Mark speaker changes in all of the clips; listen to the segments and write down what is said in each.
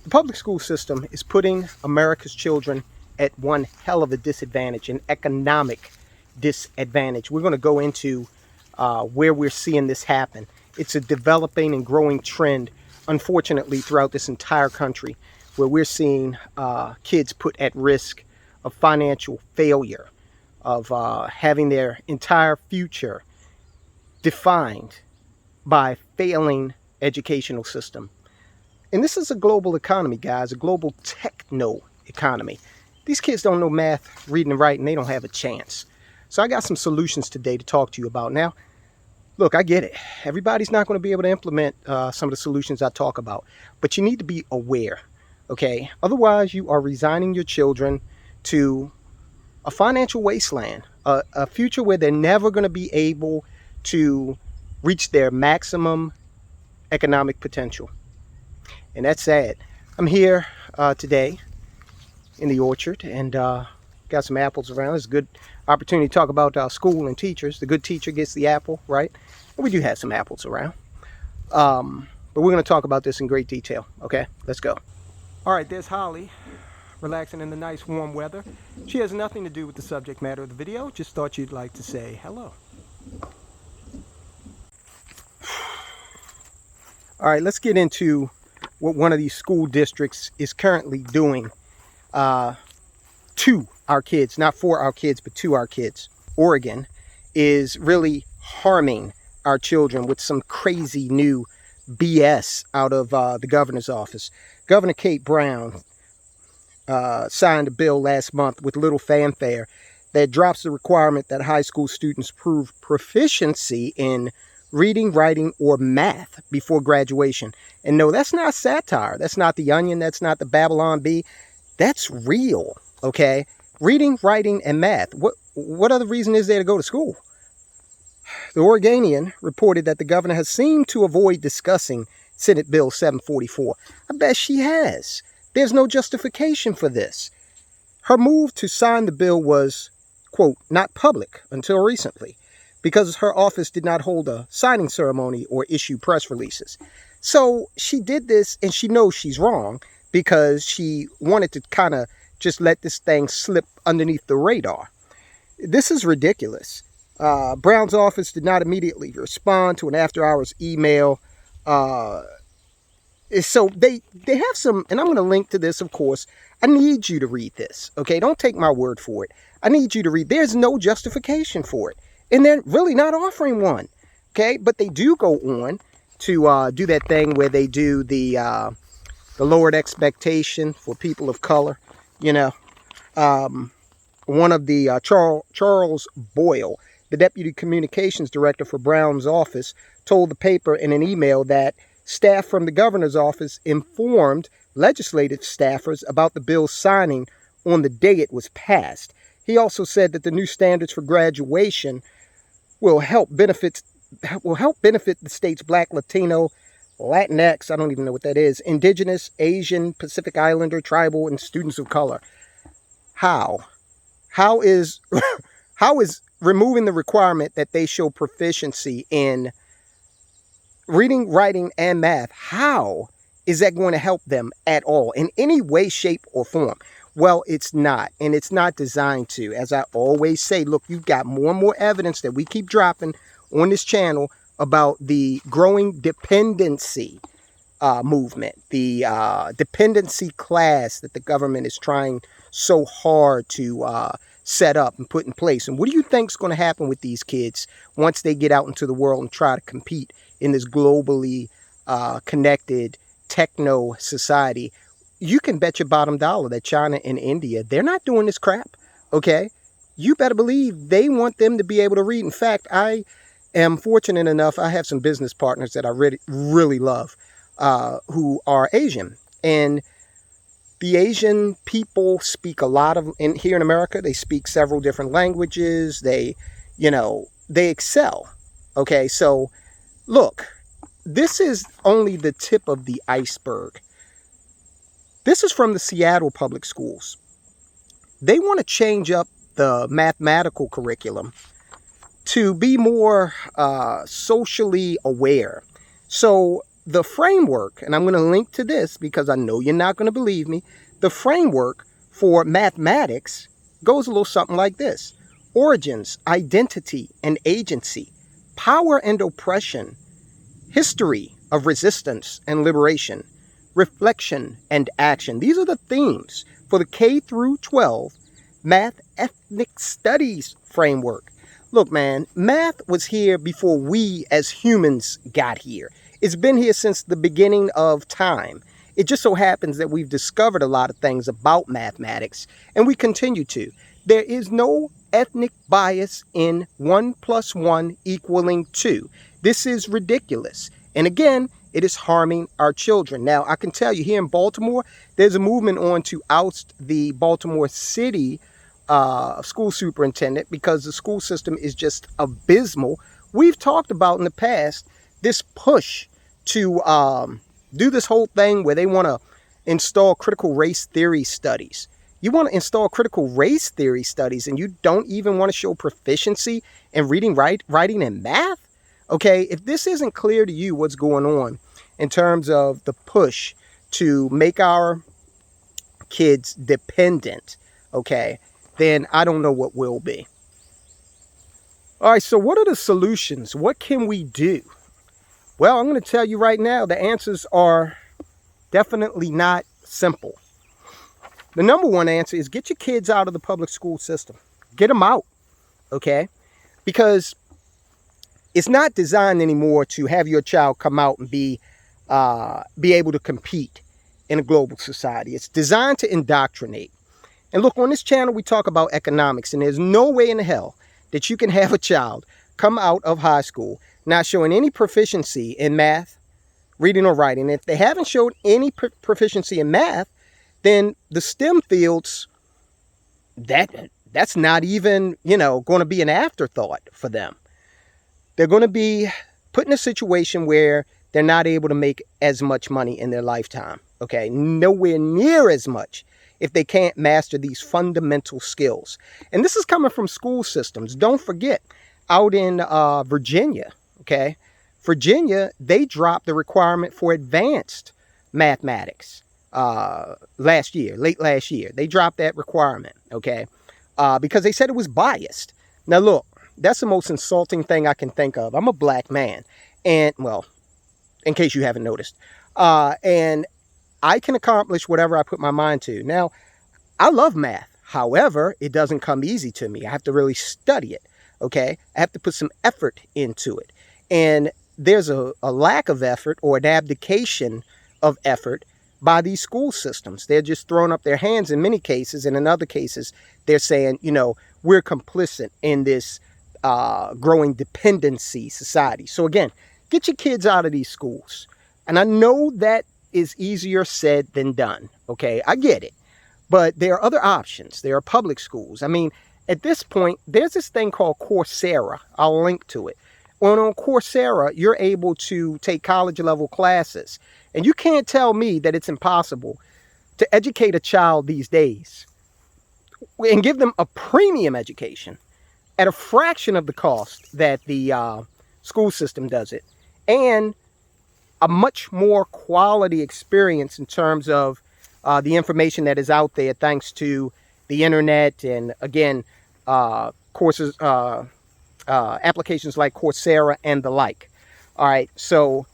Speaker 1: The public school system is putting America's children at one hell of a disadvantage, an economic disadvantage. We're going to go into where we're seeing this happen. It's a developing and growing trend, unfortunately, throughout this entire country, where we're seeing kids put at risk of financial failure, of having their entire future defined by failing educational system. And this is a global economy, guys, a global techno economy. These kids don't know math, reading and writing. They don't have a chance. So I got some solutions today to talk to you about. Now, look, I get it. Everybody's not going to be able to implement some of the solutions I talk about. But you need to be aware, okay? Otherwise, you are resigning your children to a financial wasteland, a future where they're never going to be able to reach their maximum economic potential. And that's sad. I'm here today in the orchard and got some apples around. It's a good opportunity to talk about school and teachers. The good teacher gets the apple, right? And we do have some apples around. But we're going to talk about this in great detail. Okay, let's go. All right, there's Holly, relaxing in the nice warm weather. She has nothing to do with the subject matter of the video. Just thought you'd like to say hello. All right, let's get into what one of these school districts is currently doing to our kids, not for our kids, but to our kids. Oregon is really harming our children with some crazy new BS out of the governor's office. Governor Kate Brown signed a bill last month with little fanfare that drops the requirement that high school students prove proficiency in reading, writing, or math before graduation. And no, that's not satire. That's not The Onion. That's not the Babylon Bee. That's real, okay? Reading, writing, and math. What other reason is there to go to school? The Oregonian reported that the governor has seemed to avoid discussing Senate Bill 744. I bet she has. There's no justification for this. Her move to sign the bill was, quote, not public until recently, because her office did not hold a signing ceremony or issue press releases. So she did this, and she knows she's wrong because she wanted to kind of just let this thing slip underneath the radar. This is ridiculous. Brown's office did not immediately respond to an after-hours email. So they have some, and I'm going to link to this, of course. I need you to read this, okay? Don't take my word for it. I need you to read. There's no justification for it. And they're really not offering one, okay? But they do go on to do that thing where they do the lowered expectation for people of color. You know, one of the Charles Boyle, the deputy communications director for Brown's office, told the paper in an email that staff from the governor's office informed legislative staffers about the bill's signing on the day it was passed. He also said that the new standards for graduation will help benefit the state's Black, Latino, Latinx, I don't even know what that is, Indigenous, Asian, Pacific Islander, tribal, and students of color. How? How is removing the requirement that they show proficiency in reading, writing, and math, how is that going to help them at all in any way, shape, or form? Well, it's not, and it's not designed to. As I always say, look, you've got more and more evidence that we keep dropping on this channel about the growing dependency movement, the dependency class that the government is trying so hard to set up and put in place. And what do you think is going to happen with these kids once they get out into the world and try to compete in this globally connected techno society? You can bet your bottom dollar that China and India, they're not doing this crap, okay? You better believe they want them to be able to read. In fact, I am fortunate enough, I have some business partners that I really love who are Asian. And the Asian people speak a lot of, here in America, they speak several different languages. They excel, okay? So, look, this is only the tip of the iceberg. This is from the Seattle Public Schools. They want to change up the mathematical curriculum to be more socially aware. So the framework, and I'm going to link to this because I know you're not going to believe me, the framework for mathematics goes a little something like this: origins, identity, and agency, power and oppression, history of resistance and liberation, reflection and action. These are the themes for the K through 12 Math Ethnic Studies framework. Look, man, math was here before we as humans got here. It's been here since the beginning of time. It just so happens that we've discovered a lot of things about mathematics, and we continue to. There is no ethnic bias in 1 + 1 = 2. This is ridiculous. And again, it is harming our children. Now, I can tell you here in Baltimore, there's a movement on to oust the Baltimore City school superintendent because the school system is just abysmal. We've talked about in the past this push to do this whole thing where they want to install critical race theory studies. You want to install critical race theory studies and you don't even want to show proficiency in reading, writing, and math? Okay, if this isn't clear to you what's going on in terms of the push to make our kids dependent, okay, then I don't know what will be. All right, so what are the solutions? What can we do? Well, I'm going to tell you right now, the answers are definitely not simple. The number one answer is get your kids out of the public school system. Get them out, okay? Because it's not designed anymore to have your child come out and be able to compete in a global society. It's designed to indoctrinate. And look, on this channel, we talk about economics, and there's no way in hell that you can have a child come out of high school not showing any proficiency in math, reading or writing. If they haven't showed any proficiency in math, then the STEM fields, that's not even, going to be an afterthought for them. They're going to be put in a situation where they're not able to make as much money in their lifetime, okay? Nowhere near as much if they can't master these fundamental skills. And this is coming from school systems. Don't forget, out in Virginia, okay? Virginia, they dropped the requirement for advanced mathematics late last year. They dropped that requirement, okay? Because they said it was biased. Now, look, that's the most insulting thing I can think of. I'm a black man, and, well, in case you haven't noticed, and I can accomplish whatever I put my mind to. Now, I love math. However, it doesn't come easy to me. I have to really study it, okay? I have to put some effort into it. And there's a lack of effort or an abdication of effort by these school systems. They're just throwing up their hands in many cases, and in other cases, they're saying, we're complicit in this growing dependency society. So again, get your kids out of these schools. And I know that is easier said than done, okay? I get it. But there are other options. There are public schools. I mean, at this point, there's this thing called Coursera. I'll link to it. On Coursera, you're able to take college-level classes. And you can't tell me that it's impossible to educate a child these days and give them a premium education at a fraction of the cost that the school system does it, and a much more quality experience in terms of the information that is out there thanks to the internet and, again, courses, applications like Coursera and the like. All right, so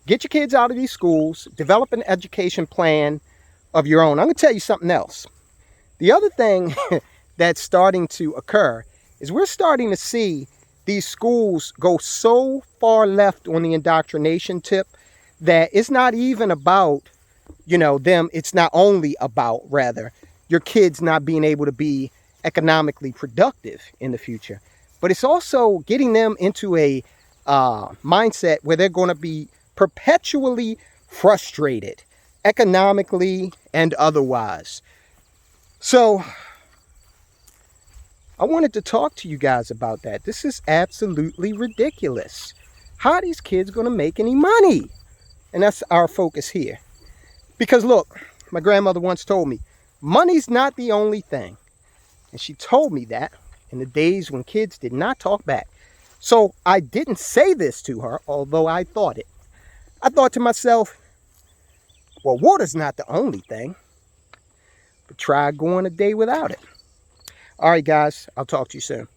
Speaker 1: get your kids out of these schools, develop an education plan of your own. I'm going to tell you something else. The other thing that's starting to occur is we're starting to see these schools go so far left on the indoctrination tip that it's not even about, them. It's not only about, rather, your kids not being able to be economically productive in the future, but it's also getting them into a mindset where they're going to be perpetually frustrated economically and otherwise. So I wanted to talk to you guys about that. This is absolutely ridiculous. How are these kids going to make any money? And that's our focus here. Because look, my grandmother once told me, money's not the only thing. And she told me that in the days when kids did not talk back. So I didn't say this to her, although I thought it. I thought to myself, well, water's not the only thing, but try going a day without it. All right, guys, I'll talk to you soon.